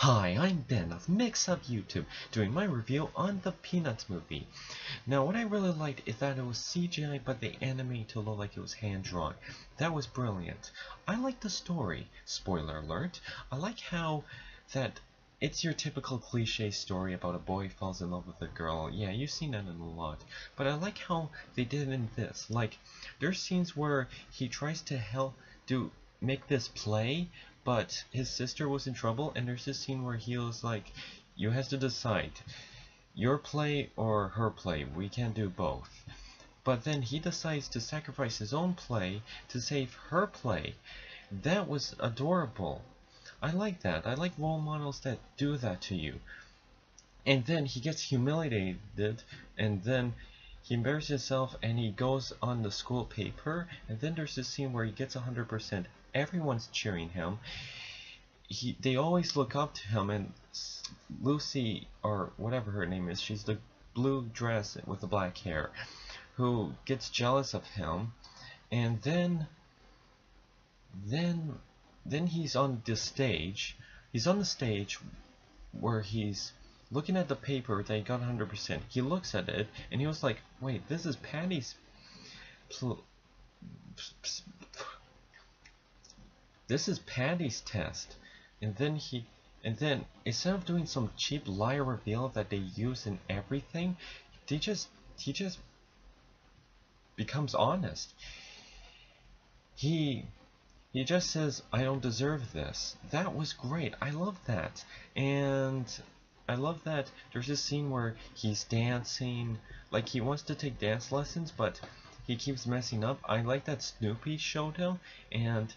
Hi, I'm Ben of Mixup YouTube, doing my review on the Peanuts movie. Now, what I really liked is that it was CGI, but they animated to look like it was hand-drawn. That was brilliant. I like the story. Spoiler alert. I like how that it's your typical cliche story about a boy falls in love with a girl. Yeah, you've seen that in a lot. But I like how they did it in this. Like, there's scenes where he tries to make this play, but his sister was in trouble, and there's this scene where he was like, you have to decide, your play or her play, we can't do both. But then he decides to sacrifice his own play to save her play. That was adorable. I like that. I like role models that do that to you. And then he gets humiliated, and then he embarrasses himself, and he goes on the school paper, and then there's this scene where he gets 100%. Everyone's cheering him. They always look up to him, and Lucy, or whatever her name is, she's the blue dress with the black hair, who gets jealous of him, and then he's on the stage. He's on the stage where he's looking at the paper that he got 100%. He looks at it, and he was like, wait, this is Patty's test. And then instead of doing some cheap liar reveal that they use in everything, he just becomes honest. He just says, I don't deserve this. That was great. I love that. And I love that there's this scene where he's dancing, like he wants to take dance lessons, but he keeps messing up. I like that Snoopy showed him, and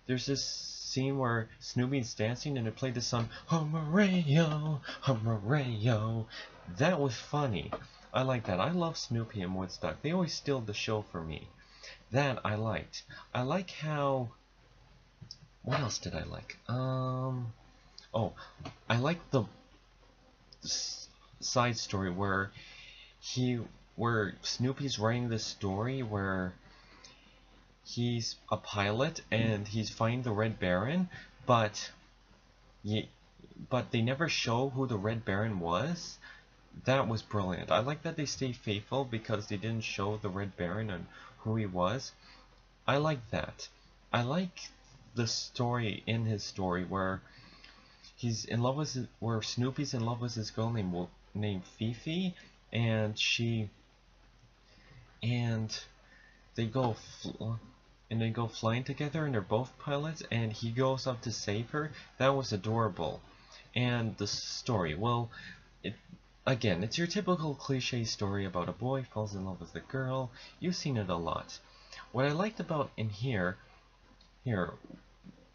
there's this scene where Snoopy's dancing and it played the song Hum-a-ray-yo, hum-a-ray-yo. That was funny. I like that. I love Snoopy and Woodstock. They always steal the show for me. That I liked. I like how... What else did I like? Oh, I like the side story where Snoopy's writing this story where he's a pilot and he's finding the Red Baron, but they never show who the Red Baron was. That was brilliant. I like that they stayed faithful because they didn't show the Red Baron and who he was. I like that. I like the story in his story where he's in love with where Snoopy's in love with this girl named Fifi, and they go flying together, and they're both pilots, and he goes up to save her. That was adorable. And the story, well, again, it's your typical cliche story about a boy falls in love with a girl. You've seen it a lot. What I liked about in here,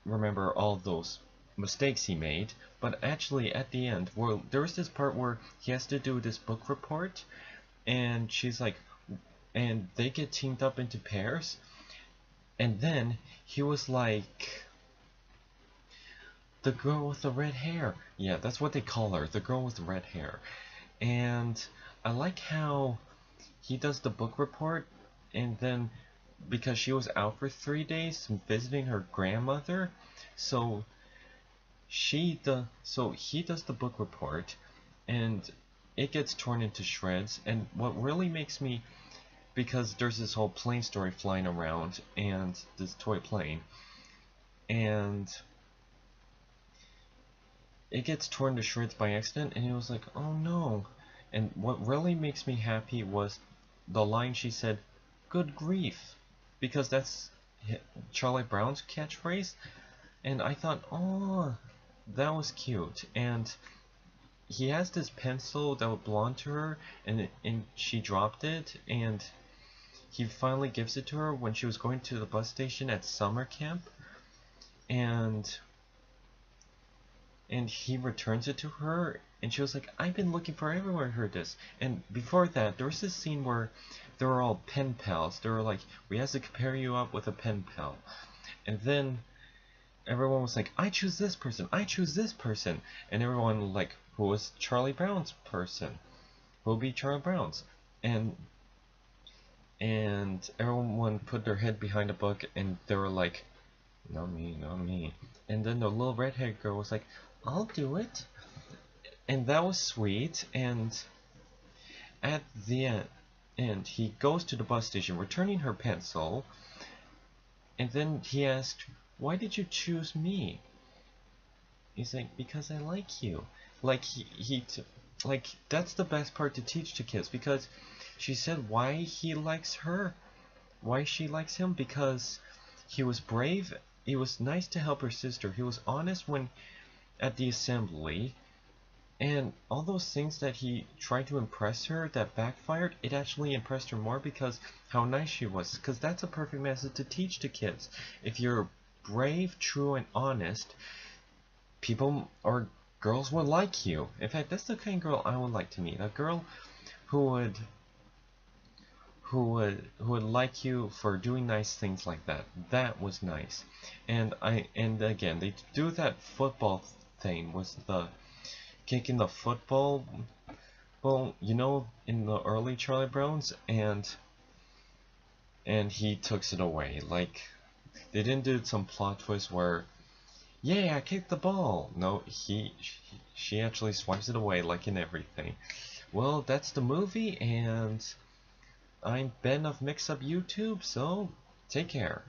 remember all those mistakes he made, but actually at the end, well, there was this part where he has to do this book report, and she's like, and they get teamed up into pairs, and then he was like, the girl with the red hair. Yeah, that's what they call her, the girl with the red hair. And I like how he does the book report, and then because she was out for 3 days visiting her grandmother, so he does the book report, and it gets torn into shreds. And what really makes me, because there's this whole plane story flying around, and this toy plane, and it gets torn to shreds by accident, and he was like, oh no. And what really makes me happy was the line she said, good grief, because that's Charlie Brown's catchphrase. And I thought, oh, that was cute. And he has this pencil that belonged to her, and she dropped it, and he finally gives it to her when she was going to the bus station at summer camp, and he returns it to her, and she was like, I've been looking for everywhere I heard this. And before that, there was this scene where they were all pen pals. They were like, we have to compare you up with a pen pal. And then everyone was like, I choose this person, I choose this person. And everyone like, who was Charlie Brown's person? Who will be Charlie Brown's? And everyone put their head behind a book, and they were like, Not me, not me. And then the little redhead girl was like, I'll do it. And that was sweet. And at the end, he goes to the bus station, returning her pencil. And then he asked, why did you choose me? He's like, because I like you. Like, like, that's the best part to teach to kids. Because she said why he likes her. Why she likes him. Because he was brave. He was nice to help her sister. He was honest when at the assembly. And all those things that he tried to impress her that backfired, it actually impressed her more because how nice she was. Because that's a perfect message to teach to kids. If you're brave, true, and honest, people or girls will like you. In fact, that's the kind of girl I would like to meet. A girl who would like you for doing nice things like that. That was nice. And again, they do that football thing with the kicking the football, well, you know, in the early Charlie Browns, and he takes it away. Like, they didn't do some plot twist where, yeah, I kicked the ball. No, she actually swipes it away, like in everything. Well, that's the movie, and I'm Ben of Mixup YouTube, so take care.